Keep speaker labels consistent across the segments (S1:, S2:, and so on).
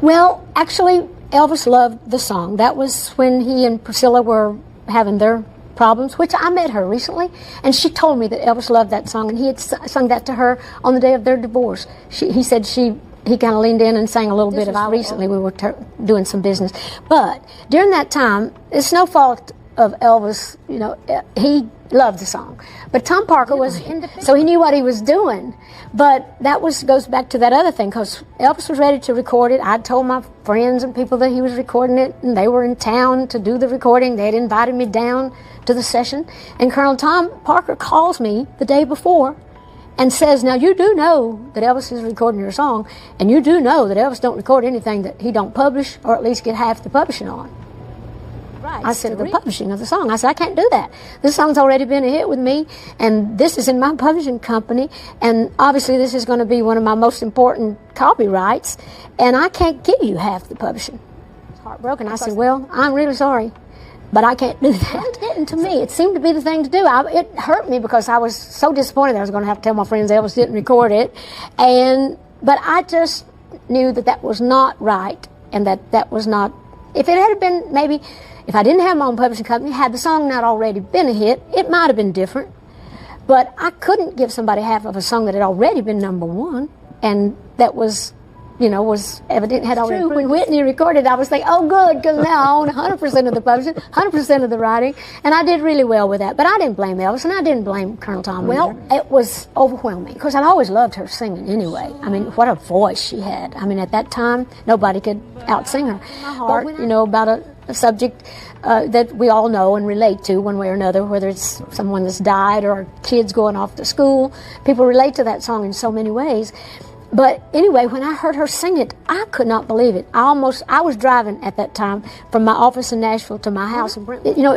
S1: Well, actually, Elvis loved the song. That was when he and Priscilla were having their problems, which I met her recently, and she told me that Elvis loved that song, and he had sung that to her on the day of their divorce. He said he kind of leaned in and sang a little bit of it. Recently, we were doing some business. But during that time, it's no fault of Elvis, you know, he loved the song. But Tom Parker was independent, so he knew what he was doing. But that goes back to that other thing, because Elvis was ready to record it. I told my friends and people that he was recording it, and they were in town to do the recording. They had invited me down to the session. And Colonel Tom Parker calls me the day before and says, now you do know that Elvis is recording your song, and you do know that Elvis don't record anything that he don't publish, or at least get half the publishing on. I said, the publishing of the song. I said, I can't do that. This song's already been a hit with me, and this is in my publishing company, and obviously this is going to be one of my most important copyrights, and I can't give you half the publishing. I was heartbroken. I said, well, I'm really sorry, but I can't do that. It didn't to me. It seemed to be the thing to do. It hurt me because I was so disappointed that I was going to have to tell my friends Elvis didn't record it, but I just knew that that was not right, and that was not, if it had been maybe, if I didn't have my own publishing company, had the song not already been a hit, it might have been different. But I couldn't give somebody half of a song that had already been #1, and that was, you know, was evident, had already. When Whitney recorded, I was like, oh good, because now I own 100% of the publishing, 100% of the writing, and I did really well with that. But I didn't blame Elvis, and I didn't blame Colonel Tom. Well, it was overwhelming, because I'd always loved her singing anyway. I mean, what a voice she had. I mean, at that time, nobody could out-sing her. My heart, you know, about a subject that we all know and relate to one way or another, whether it's someone that's died or kids going off to school. People relate to that song in so many ways. But anyway, when I heard her sing it, I could not believe it. I was driving at that time from my office in Nashville to my house in Brentwood. You know,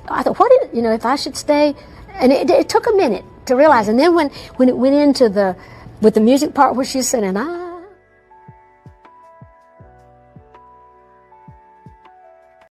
S1: I thought, you know, if I should stay, and it took a minute to realize. And then when it went into with the music part where she's singing,